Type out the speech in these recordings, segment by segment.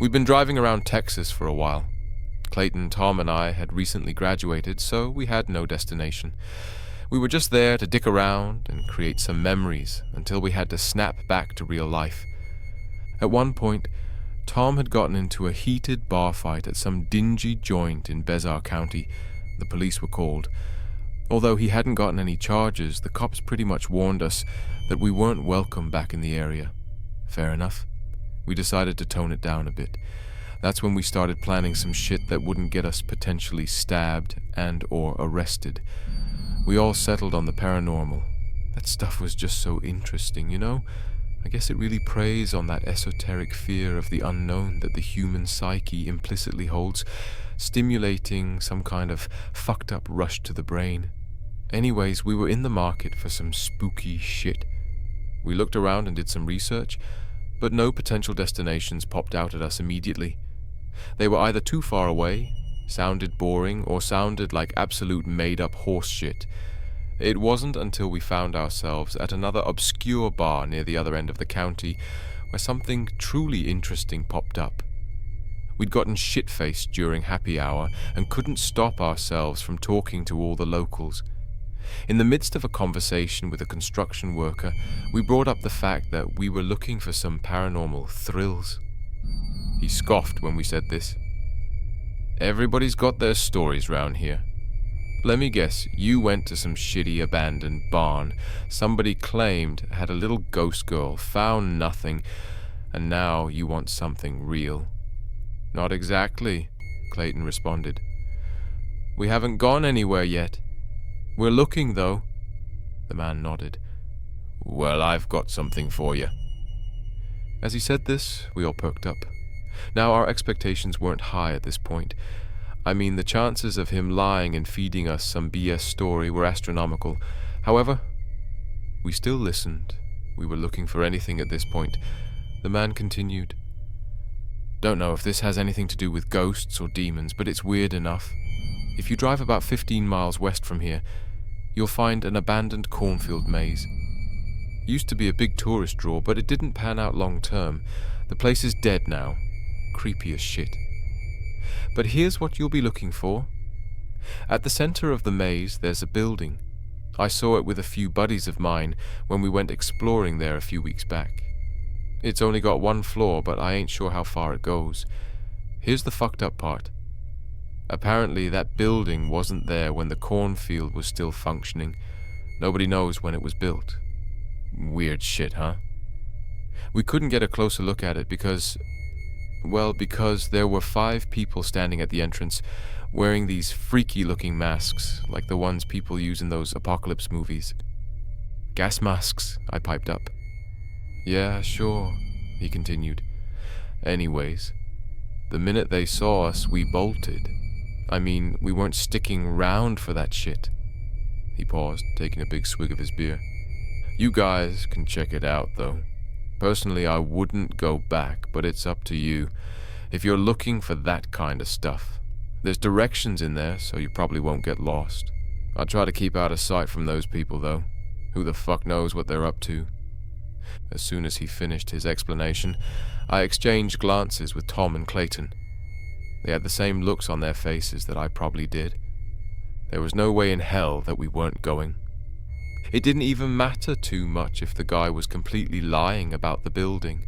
We'd been driving around Texas for a while. Clayton, Tom, and I had recently graduated, so we had no destination. We were just there to dick around and create some memories until we had to snap back to real life. At one point, Tom had gotten into a heated bar fight at some dingy joint in Bezar County. The police were called. Although he hadn't gotten any charges, the cops pretty much warned us that we weren't welcome back in the area. Fair enough. We decided to tone it down a bit. That's when we started planning some shit that wouldn't get us potentially stabbed and or arrested. We all settled on the paranormal. That stuff was just so interesting, you know? I guess it really preys on that esoteric fear of the unknown that the human psyche implicitly holds, stimulating some kind of fucked up rush to the brain. Anyways, we were in the market for some spooky shit. We looked around and did some research, but no potential destinations popped out at us immediately. They were either too far away, sounded boring, or sounded like absolute made-up horse shit. It wasn't until we found ourselves at another obscure bar near the other end of the county where something truly interesting popped up. We'd gotten shit-faced during happy hour and couldn't stop ourselves from talking to all the locals. In the midst of a conversation with a construction worker, we brought up the fact that we were looking for some paranormal thrills. He scoffed when we said this. Everybody's got their stories round here. Let me guess, you went to some shitty abandoned barn somebody claimed had a little ghost girl, found nothing, and now you want something real. Not exactly, Clayton responded. We haven't gone anywhere yet. We're looking, though. The man nodded. Well, I've got something for you. As he said this, we all perked up. Now, our expectations weren't high at this point. I mean, the chances of him lying and feeding us some BS story were astronomical. However, we still listened. We were looking for anything at this point. The man continued. Don't know if this has anything to do with ghosts or demons, but it's weird enough. If you drive about 15 miles west from here, you'll find an abandoned cornfield maze. Used to be a big tourist draw, but it didn't pan out long term. The place is dead now. Creepy as shit. But here's what you'll be looking for. At the center of the maze, there's a building. I saw it with a few buddies of mine when we went exploring there a few weeks back. It's only got one floor, but I ain't sure how far it goes. Here's the fucked up part. Apparently that building wasn't there when the cornfield was still functioning. Nobody knows when it was built. Weird shit, huh? We couldn't get a closer look at it because there were 5 people standing at the entrance, wearing these freaky-looking masks, like the ones people use in those apocalypse movies. Gas masks, I piped up. Yeah, sure, he continued. Anyways, the minute they saw us, we bolted. I mean, we weren't sticking round for that shit. He paused, taking a big swig of his beer. You guys can check it out, though. Personally, I wouldn't go back, but it's up to you. If you're looking for that kind of stuff. There's directions in there, so you probably won't get lost. I'd try to keep out of sight from those people, though. Who the fuck knows what they're up to? As soon as he finished his explanation, I exchanged glances with Tom and Clayton. They had the same looks on their faces that I probably did. There was no way in hell that we weren't going. It didn't even matter too much if the guy was completely lying about the building.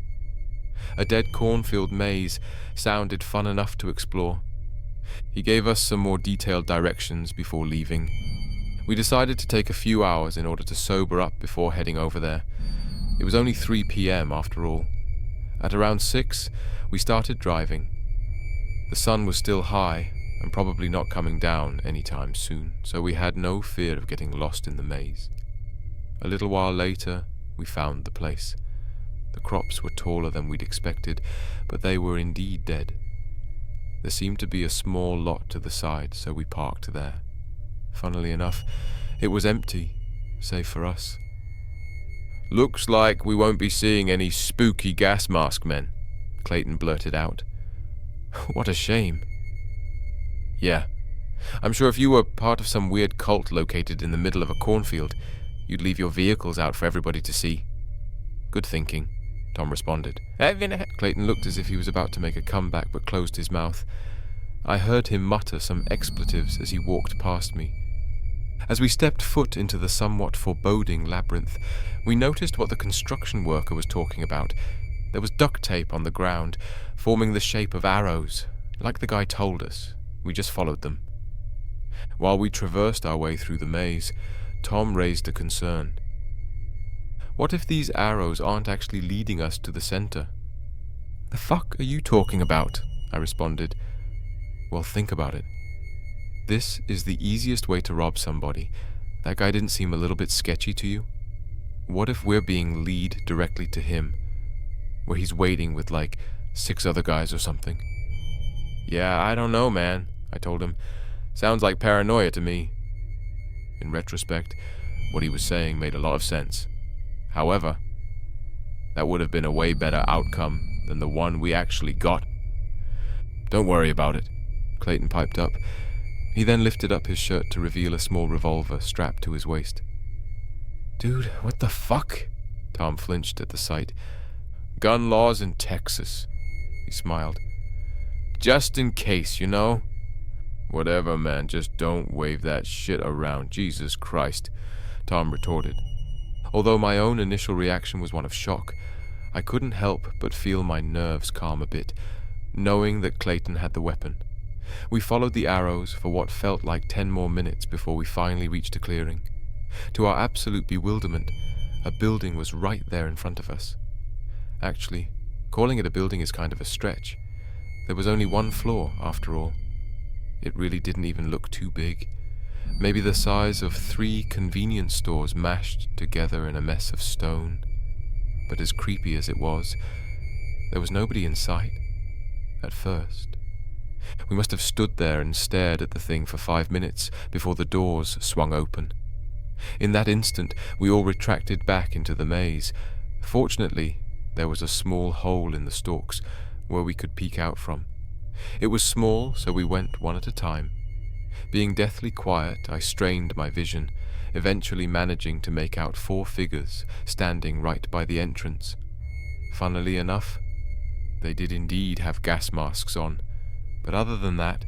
A dead cornfield maze sounded fun enough to explore. He gave us some more detailed directions before leaving. We decided to take a few hours in order to sober up before heading over there. It was only 3 p.m. after all. At around 6, we started driving. The sun was still high and probably not coming down anytime soon, so we had no fear of getting lost in the maze. A little while later, we found the place. The crops were taller than we'd expected, but they were indeed dead. There seemed to be a small lot to the side, so we parked there. Funnily enough, it was empty, save for us. Looks like we won't be seeing any spooky gas mask men, Clayton blurted out. What a shame. Yeah, I'm sure if you were part of some weird cult located in the middle of a cornfield, you'd leave your vehicles out for everybody to see. Good thinking. Tom responded. Clayton looked as if he was about to make a comeback but closed his mouth. I heard him mutter some expletives as he walked past me. As we stepped foot into the somewhat foreboding labyrinth, we noticed what the construction worker was talking about. There was duct tape on the ground, forming the shape of arrows. Like the guy told us, we just followed them. While we traversed our way through the maze, Tom raised a concern. What if these arrows aren't actually leading us to the center? The fuck are you talking about? I responded. Well, think about it. This is the easiest way to rob somebody. That guy didn't seem a little bit sketchy to you? What if we're being led directly to him, where he's waiting with like 6 other guys or something? Yeah, I don't know, man, I told him. Sounds like paranoia to me. In retrospect, what he was saying made a lot of sense. However, that would have been a way better outcome than the one we actually got. Don't worry about it, Clayton piped up. He then lifted up his shirt to reveal a small revolver strapped to his waist. Dude, what the fuck? Tom flinched at the sight. Gun laws in Texas, he smiled. Just in case, you know? Whatever, man, just don't wave that shit around, Jesus Christ, Tom retorted. Although my own initial reaction was one of shock, I couldn't help but feel my nerves calm a bit, knowing that Clayton had the weapon. We followed the arrows for what felt like 10 more minutes before we finally reached a clearing. To our absolute bewilderment, a building was right there in front of us. Actually, calling it a building is kind of a stretch. There was only 1 floor, after all. It really didn't even look too big. Maybe the size of 3 convenience stores mashed together in a mess of stone. But as creepy as it was, there was nobody in sight, at first. We must have stood there and stared at the thing for 5 minutes before the doors swung open. In that instant, we all retracted back into the maze. Fortunately, there was a small hole in the stalks where we could peek out from. It was small, so we went one at a time. Being deathly quiet, I strained my vision, eventually managing to make out 4 figures standing right by the entrance. Funnily enough, they did indeed have gas masks on, but other than that,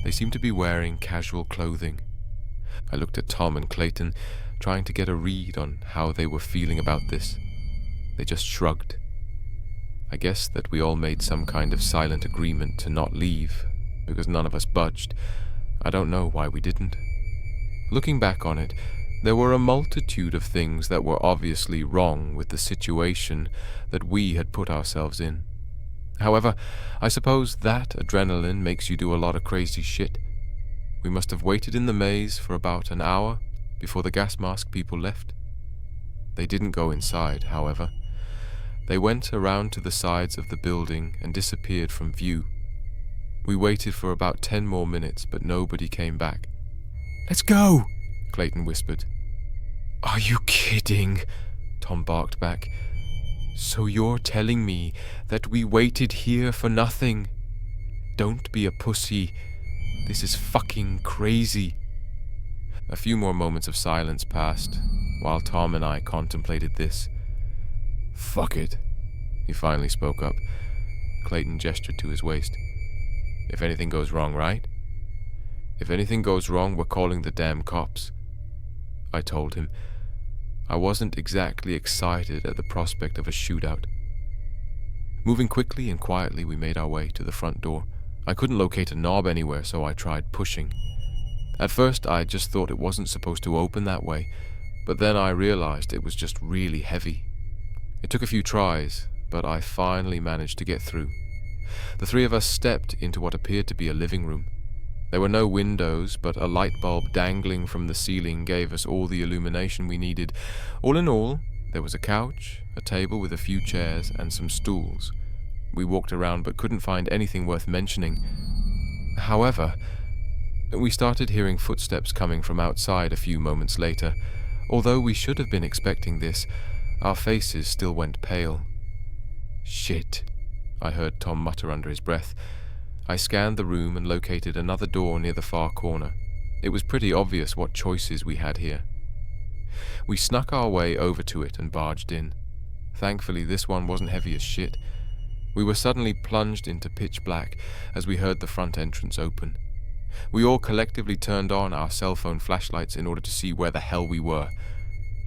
they seemed to be wearing casual clothing. I looked at Tom and Clayton, trying to get a read on how they were feeling about this. They just shrugged. I guess that we all made some kind of silent agreement to not leave, because none of us budged. I don't know why we didn't. Looking back on it, there were a multitude of things that were obviously wrong with the situation that we had put ourselves in. However, I suppose that adrenaline makes you do a lot of crazy shit. We must have waited in the maze for about an hour before the gas mask people left. They didn't go inside, however. They went around to the sides of the building and disappeared from view. We waited for about 10 more minutes, but nobody came back. "Let's go," Clayton whispered. "Are you kidding?" Tom barked back. "So you're telling me that we waited here for nothing? Don't be a pussy. This is fucking crazy." A few more moments of silence passed, while Tom and I contemplated this. "Fuck it," he finally spoke up. Clayton gestured to his waist. "If anything goes wrong, right? If anything goes wrong, we're calling the damn cops," I told him. I wasn't exactly excited at the prospect of a shootout. Moving quickly and quietly, we made our way to the front door. I couldn't locate a knob anywhere, so I tried pushing. At first, I just thought it wasn't supposed to open that way, but then I realized it was just really heavy. It took a few tries, but I finally managed to get through. The 3 of us stepped into what appeared to be a living room. There were no windows, but a light bulb dangling from the ceiling gave us all the illumination we needed. All in all, there was a couch, a table with a few chairs, and some stools. We walked around but couldn't find anything worth mentioning. However, we started hearing footsteps coming from outside a few moments later. Although we should have been expecting this, our faces still went pale. "Shit," I heard Tom mutter under his breath. I scanned the room and located another door near the far corner. It was pretty obvious what choices we had here. We snuck our way over to it and barged in. Thankfully, this one wasn't heavy as shit. We were suddenly plunged into pitch black as we heard the front entrance open. We all collectively turned on our cell phone flashlights in order to see where the hell we were.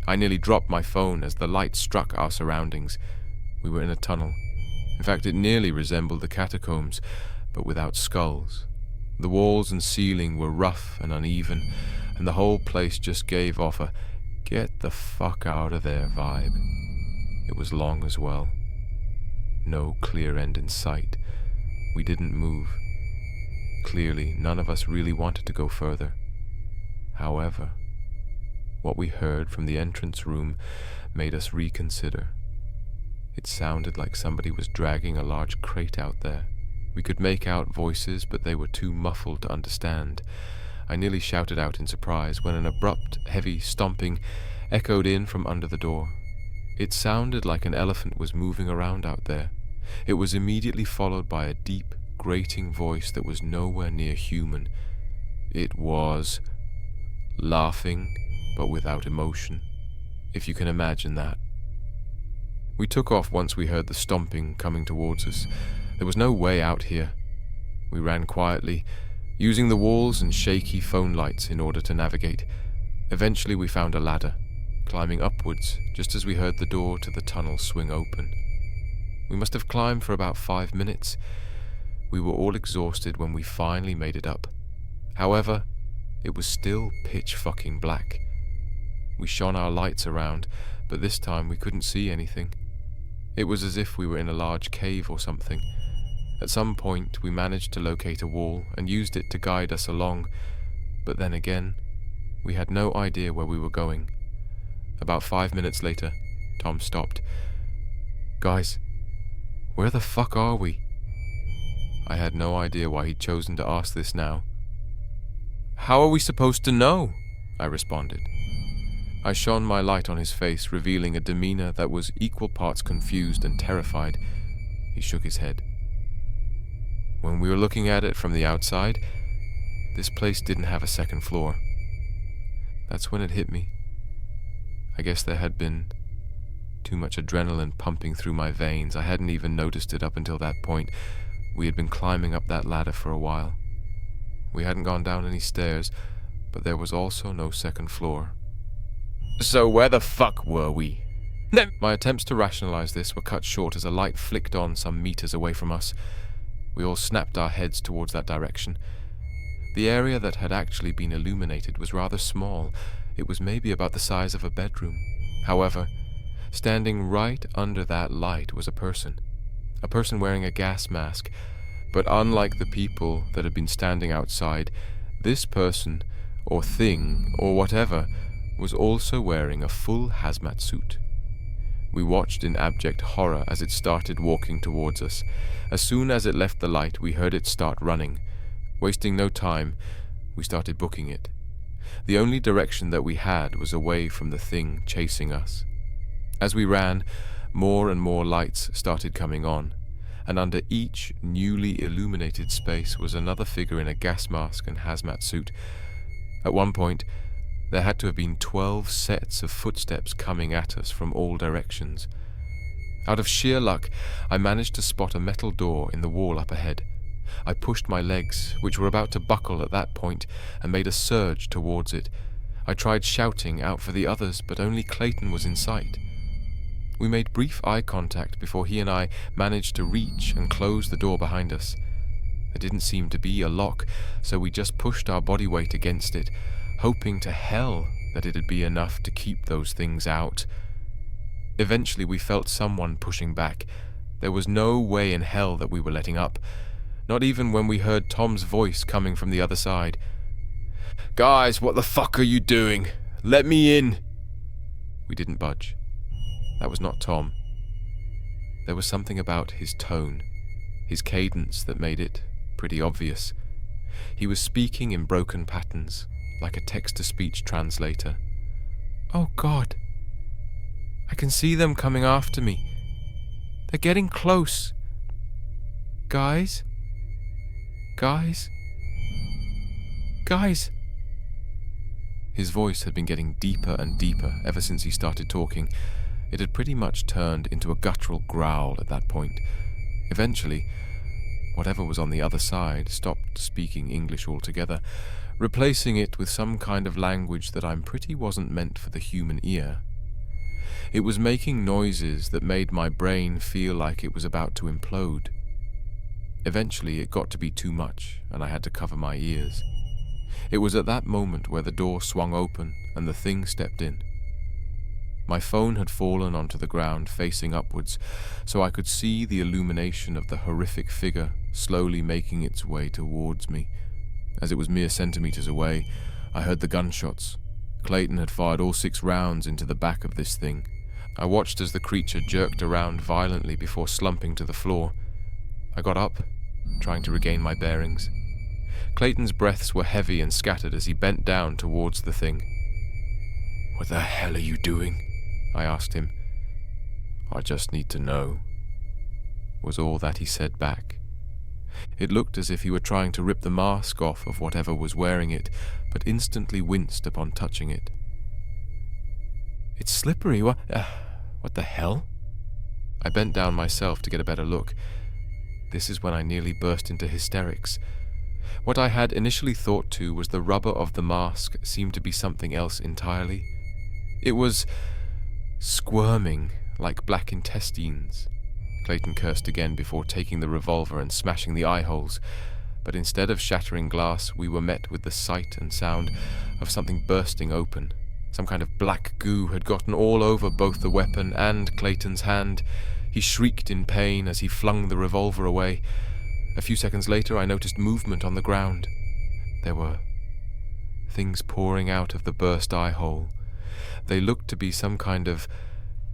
I nearly dropped my phone as the light struck our surroundings. We were in a tunnel. In fact, it nearly resembled the catacombs, but without skulls. The walls and ceiling were rough and uneven, and the whole place just gave off a "get the fuck out of there" vibe. It was long as well. No clear end in sight. We didn't move. Clearly, none of us really wanted to go further. However, what we heard from the entrance room made us reconsider. It sounded like somebody was dragging a large crate out there. We could make out voices, but they were too muffled to understand. I nearly shouted out in surprise when an abrupt, heavy stomping echoed in from under the door. It sounded like an elephant was moving around out there. It was immediately followed by a deep, grating voice that was nowhere near human. It was laughing, but without emotion, if you can imagine that. We took off once we heard the stomping coming towards us. There was no way out here. We ran quietly, using the walls and shaky phone lights in order to navigate. Eventually we found a ladder, climbing upwards just as we heard the door to the tunnel swing open. We must have climbed for about 5 minutes. We were all exhausted when we finally made it up. However, it was still pitch fucking black. We shone our lights around, but this time we couldn't see anything. It was as if we were in a large cave or something. At some point we managed to locate a wall and used it to guide us along, but then again, we had no idea where we were going. About 5 minutes later, Tom stopped. "Guys, where the fuck are we?" I had no idea why he'd chosen to ask this now. "How are we supposed to know?" I responded. I shone my light on his face, revealing a demeanor that was equal parts confused and terrified. He shook his head. When we were looking at it from the outside, this place didn't have a second floor. That's when it hit me. I guess there had been too much adrenaline pumping through my veins. I hadn't even noticed it up until that point. We had been climbing up that ladder for a while. We hadn't gone down any stairs, but there was also no second floor. "So where the fuck were we?" My attempts to rationalize this were cut short as a light flicked on some meters away from us. We all snapped our heads towards that direction. The area that had actually been illuminated was rather small. It was maybe about the size of a bedroom. However, standing right under that light was a person wearing a gas mask. But unlike the people that had been standing outside, this person, or thing, or whatever, was also wearing a full hazmat suit. We watched in abject horror as it started walking towards us. As soon as it left the light, we heard it start running. Wasting no time, we started booking it. The only direction that we had was away from the thing chasing us. As we ran, more and more lights started coming on, and under each newly illuminated space was another figure in a gas mask and hazmat suit. At one point, there had to have been 12 sets of footsteps coming at us from all directions. Out of sheer luck, I managed to spot a metal door in the wall up ahead. I pushed my legs, which were about to buckle at that point, and made a surge towards it. I tried shouting out for the others, but only Clayton was in sight. We made brief eye contact before he and I managed to reach and close the door behind us. There didn't seem to be a lock, so we just pushed our body weight against it, hoping to hell that it'd be enough to keep those things out. Eventually we felt someone pushing back. There was no way in hell that we were letting up, not even when we heard Tom's voice coming from the other side. "Guys, what the fuck are you doing? Let me in!" We didn't budge. That was not Tom. There was something about his tone, his cadence, that made it pretty obvious. He was speaking in broken patterns, like a text-to-speech translator. "Oh God, I can see them coming after me. They're getting close. Guys? Guys? Guys?" His voice had been getting deeper and deeper ever since he started talking. It had pretty much turned into a guttural growl at that point. Eventually, whatever was on the other side stopped speaking English altogether, replacing it with some kind of language that I'm pretty wasn't meant for the human ear. It was making noises that made my brain feel like it was about to implode. Eventually, it got to be too much, and I had to cover my ears. It was at that moment where the door swung open and the thing stepped in. My phone had fallen onto the ground facing upwards, so I could see the illumination of the horrific figure slowly making its way towards me. As it was mere centimeters away, I heard the gunshots. Clayton had fired all 6 rounds into the back of this thing. I watched as the creature jerked around violently before slumping to the floor. I got up, trying to regain my bearings. Clayton's breaths were heavy and scattered as he bent down towards the thing. "What the hell are you doing?" I asked him. "I just need to know," was all that he said back. It looked as if he were trying to rip the mask off of whatever was wearing it, but instantly winced upon touching it. "It's slippery, what the hell?" I bent down myself to get a better look. This is when I nearly burst into hysterics. What I had initially thought to was the rubber of the mask seemed to be something else entirely. It was squirming like black intestines. Clayton cursed again before taking the revolver and smashing the eye holes, but instead of shattering glass, we were met with the sight and sound of something bursting open. Some kind of black goo had gotten all over both the weapon and Clayton's hand. He shrieked in pain as he flung the revolver away. A few seconds later, I noticed movement on the ground. There were things pouring out of the burst eye hole. They looked to be some kind of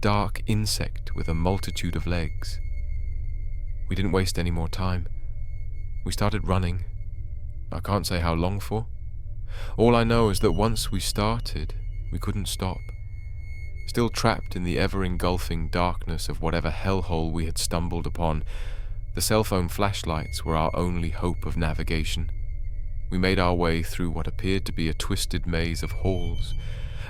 dark insect with a multitude of legs. We didn't waste any more time. We started running. I can't say how long for. All I know is that once we started, we couldn't stop. Still trapped in the ever-engulfing darkness of whatever hellhole we had stumbled upon, the cell phone flashlights were our only hope of navigation. We made our way through what appeared to be a twisted maze of halls.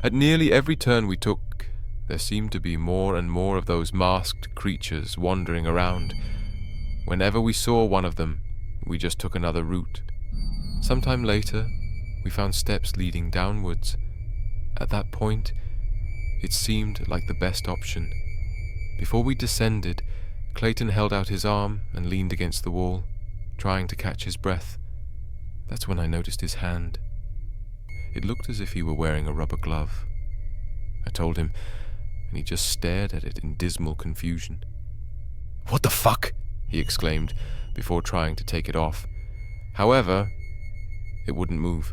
At nearly every turn we took, there seemed to be more and more of those masked creatures wandering around. Whenever we saw one of them, we just took another route. Sometime later, we found steps leading downwards. At that point, it seemed like the best option. Before we descended, Clayton held out his arm and leaned against the wall, trying to catch his breath. That's when I noticed his hand. It looked as if he were wearing a rubber glove. I told him, and he just stared at it in dismal confusion. "What the fuck?" he exclaimed, before trying to take it off. However, it wouldn't move.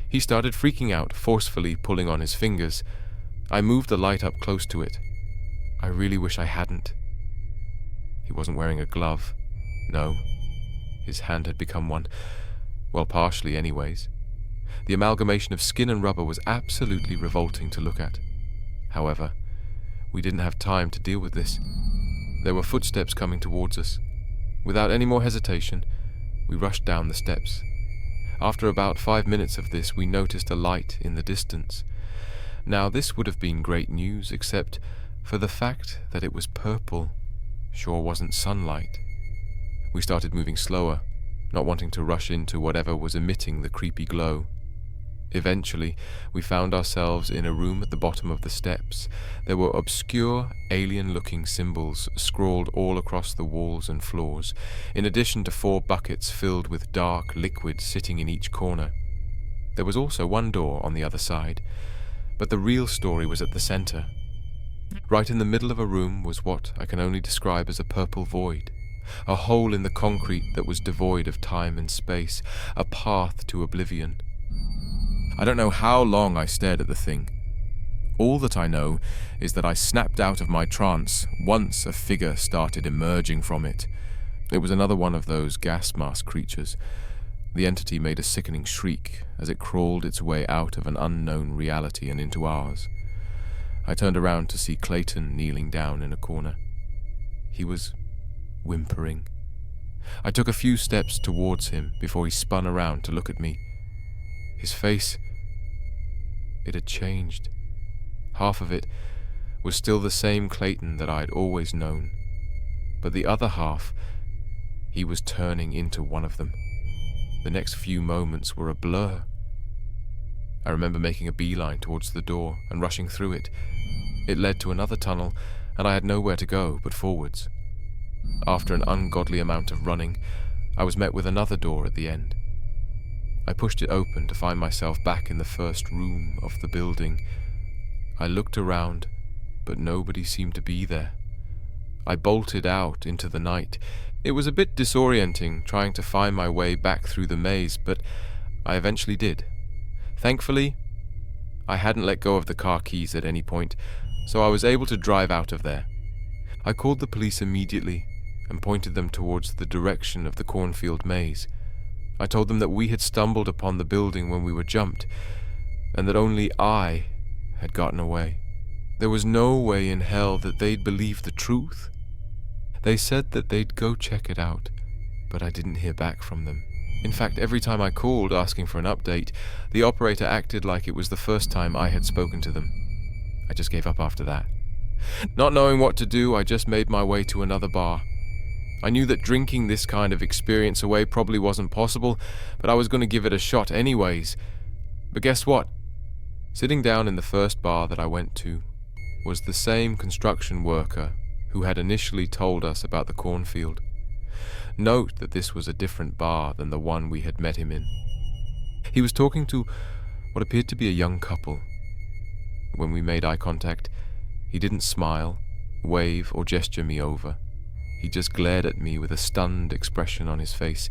He started freaking out, forcefully pulling on his fingers. I moved the light up close to it. I really wish I hadn't. He wasn't wearing a glove. No. His hand had become one. Well, partially anyways. The amalgamation of skin and rubber was absolutely revolting to look at. However, we didn't have time to deal with this. There were footsteps coming towards us. Without any more hesitation, we rushed down the steps. After about 5 minutes of this, we noticed a light in the distance. Now, this would have been great news, except for the fact that it was purple. Sure wasn't sunlight. We started moving slower, not wanting to rush into whatever was emitting the creepy glow. Eventually, we found ourselves in a room at the bottom of the steps. There were obscure, alien-looking symbols scrawled all across the walls and floors, in addition to 4 buckets filled with dark liquid sitting in each corner. There was also one door on the other side, but the real story was at the center. Right in the middle of a room was what I can only describe as a purple void, a hole in the concrete that was devoid of time and space, a path to oblivion. I don't know how long I stared at the thing. All that I know is that I snapped out of my trance once a figure started emerging from it. It was another one of those gas mask creatures. The entity made a sickening shriek as it crawled its way out of an unknown reality and into ours. I turned around to see Clayton kneeling down in a corner. He was whimpering. I took a few steps towards him before he spun around to look at me. His face, it had changed. Half of it was still the same Clayton that I'd always known. But the other half, he was turning into one of them. The next few moments were a blur. I remember making a beeline towards the door and rushing through it. It led to another tunnel, and I had nowhere to go but forwards. After an ungodly amount of running, I was met with another door at the end. I pushed it open to find myself back in the first room of the building. I looked around, but nobody seemed to be there. I bolted out into the night. It was a bit disorienting trying to find my way back through the maze, but I eventually did. Thankfully, I hadn't let go of the car keys at any point, so I was able to drive out of there. I called the police immediately and pointed them towards the direction of the Cornfield maze. I told them that we had stumbled upon the building when we were jumped, and that only I had gotten away. There was no way in hell that they'd believe the truth. They said that they'd go check it out, but I didn't hear back from them. In fact, every time I called asking for an update, the operator acted like it was the first time I had spoken to them. I just gave up after that. Not knowing what to do, I just made my way to another bar. I knew that drinking this kind of experience away probably wasn't possible, but I was going to give it a shot anyways. But guess what? Sitting down in the first bar that I went to was the same construction worker who had initially told us about the cornfield. Note that this was a different bar than the one we had met him in. He was talking to what appeared to be a young couple. When we made eye contact, he didn't smile, wave, or gesture me over. He just glared at me with a stunned expression on his face.